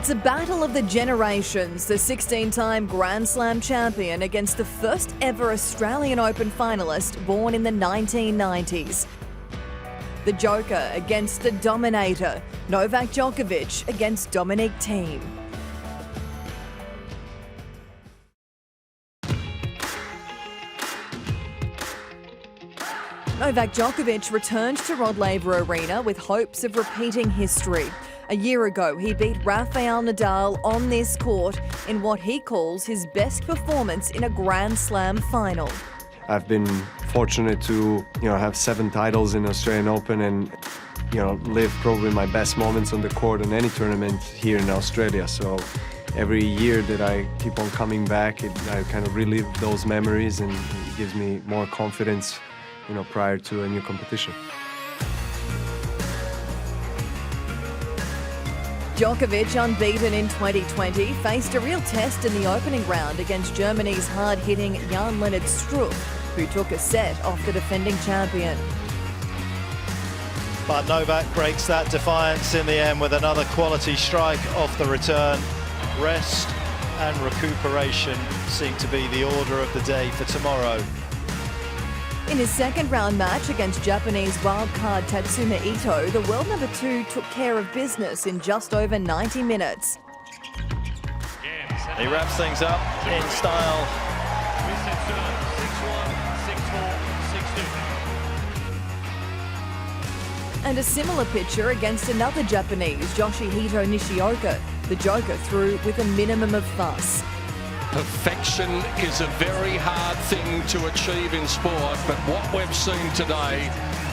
It's a battle of the generations, the 16-time Grand Slam champion against the first ever Australian Open finalist born in the 1990s. The Joker against the Dominator, Novak Djokovic against Dominic Thiem. Novak Djokovic returned to Rod Laver Arena with hopes of repeating history. A year ago, he beat Rafael Nadal on this court in what he calls his best performance in a Grand Slam final. I've been fortunate to, have 7 titles in Australian Open and, live probably my best moments on the court in any tournament here in Australia. So every year that I keep on coming back, I kind of relive those memories and it gives me more confidence, prior to a new competition. Djokovic, unbeaten in 2020, faced a real test in the opening round against Germany's hard-hitting Jan-Lennard Struff, who took a set off the defending champion. But Novak breaks that defiance in the end with another quality strike off the return. Rest and recuperation seem to be the order of the day for tomorrow. In his second round match against Japanese wildcard Tatsuma Ito, the world number 2 took care of business in just over 90 minutes. He wraps things up in style. And a similar picture against another Japanese, Yoshihito Nishioka. The Joker threw with a minimum of fuss. Perfection is a very hard thing to achieve in sport, but what we've seen today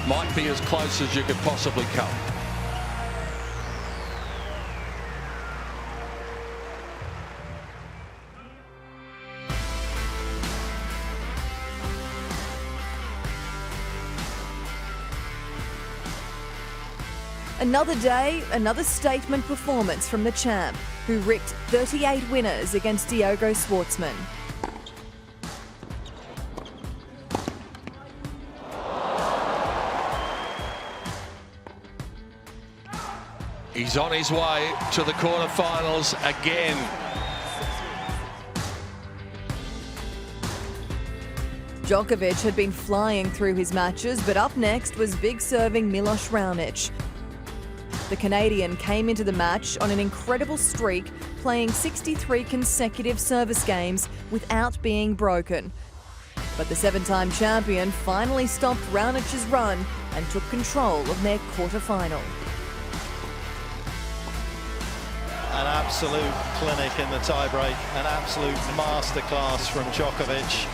might be as close as you could possibly come. Another day, another statement performance from the champ, who ripped 38 winners against Diogo Schwartzman. He's on his way to the quarterfinals again. Djokovic had been flying through his matches, but up next was big serving Milos Raonic. The Canadian came into the match on an incredible streak, playing 63 consecutive service games without being broken. But the 7-time champion finally stopped Raonic's run and took control of their quarterfinal. An absolute clinic in the tiebreak, an absolute masterclass from Djokovic.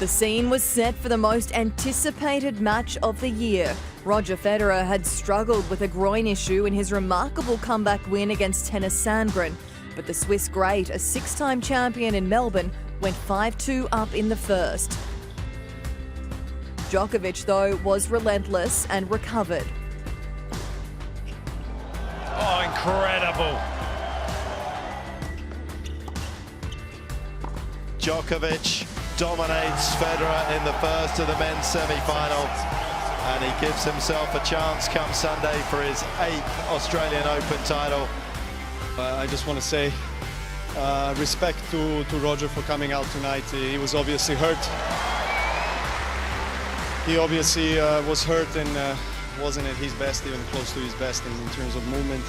The scene was set for the most anticipated match of the year. Roger Federer had struggled with a groin issue in his remarkable comeback win against Tennis Sandgren, but the Swiss great, a 6-time champion in Melbourne, went 5-2 up in the first. Djokovic, though, was relentless and recovered. Oh, incredible. Djokovic dominates Federer in the first of the men's semi-final, and he gives himself a chance come Sunday for his 8th Australian Open title. I just want to say respect to Roger for coming out tonight. He was obviously hurt. He obviously was hurt and wasn't at his best, even close to his best in terms of movement.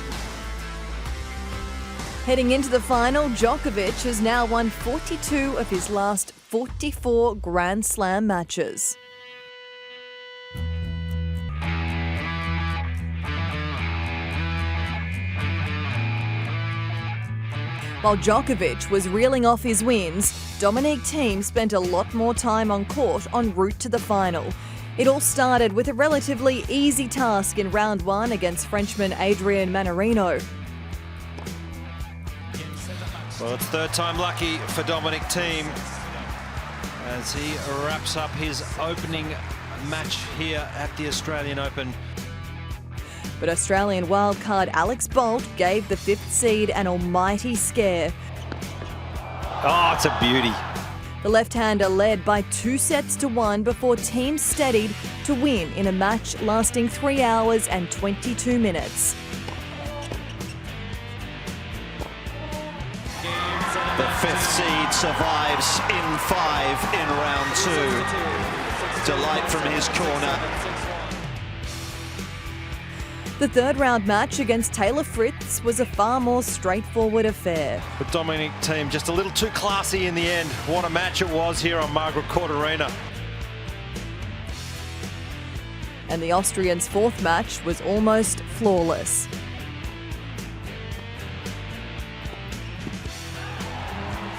Heading into the final, Djokovic has now won 42 of his last 44 Grand Slam matches. While Djokovic was reeling off his wins, Dominic Thiem spent a lot more time on court en route to the final. It all started with a relatively easy task in round 1 against Frenchman Adrien Mannarino. Well, it's third time lucky for Dominic Thiem as he wraps up his opening match here at the Australian Open. But Australian wildcard Alex Bolt gave the 5th seed an almighty scare. Oh, it's a beauty. The left-hander led by 2-1 before Thiem steadied to win in a match lasting 3 hours and 22 minutes. fifth seed survives in 5 in round 2. Delight from his corner. The third round match against Taylor Fritz was a far more straightforward affair. But Dominic Thiem just a little too classy in the end. What a match it was here on Margaret Court Arena. And the Austrian's fourth match was almost flawless.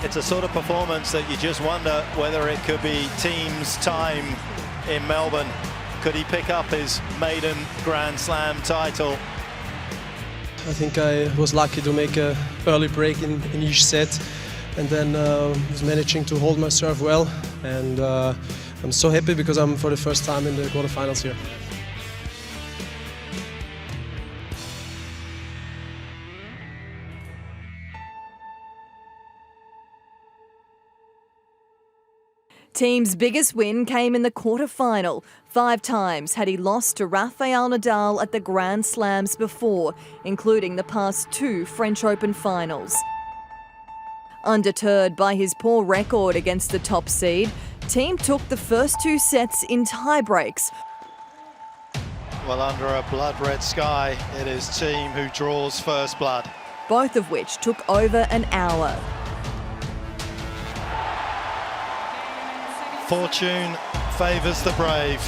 It's a sort of performance that you just wonder whether it could be Thiem's time in Melbourne. Could he pick up his maiden Grand Slam title? I think I was lucky to make an early break in each set, and then was managing to hold my serve well. And I'm so happy because I'm for the first time in the quarterfinals here. Thiem's biggest win came in the quarterfinal. 5 times had he lost to Rafael Nadal at the Grand Slams before, including the past 2 French Open finals. Undeterred by his poor record against the top seed, Thiem took the first 2 sets in tie-breaks. Well, under a blood-red sky, it is Thiem who draws first blood. Both of which took over an hour. Fortune favours the brave.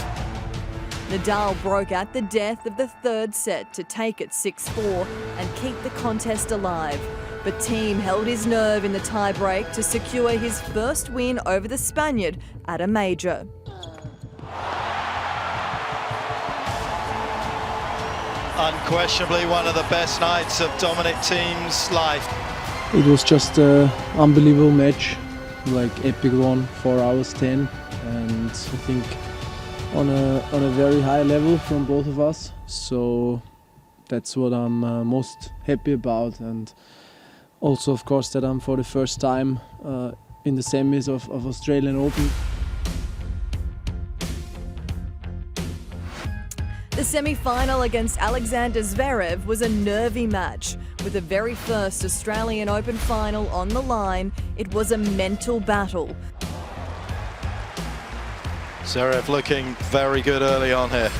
Nadal broke at the death of the third set to take it 6-4 and keep the contest alive. But Thiem held his nerve in the tie-break to secure his first win over the Spaniard at a major. Unquestionably one of the best nights of Dominic Thiem's life. It was just an unbelievable match, like epic one, 4 hours 10, and I think on a very high level from both of us. So that's what I'm most happy about, and also of course that I'm for the first time in the semis of Australian Open. The semi-final against Alexander Zverev was a nervy match. With the very first Australian Open final on the line, it was a mental battle. Zverev looking very good early on here.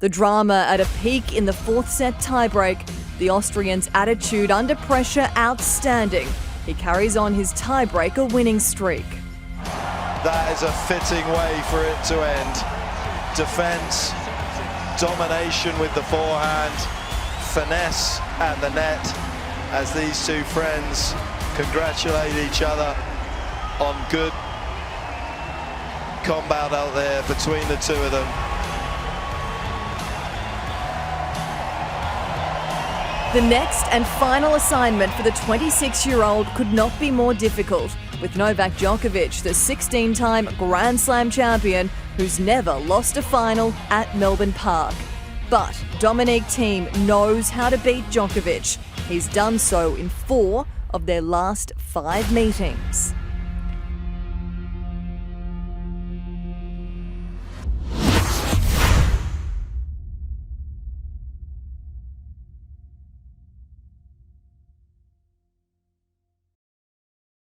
The drama at a peak in the 4th set tiebreak, the Austrian's attitude under pressure outstanding. He carries on his tiebreaker winning streak. That is a fitting way for it to end. Defence, domination with the forehand, finesse at the net as these two friends congratulate each other on good combat out there between the two of them. The next and final assignment for the 26-year-old could not be more difficult, with Novak Djokovic, the 16-time Grand Slam champion, who's never lost a final at Melbourne Park. But Dominic Thiem knows how to beat Djokovic. He's done so in 4 of their last 5 meetings.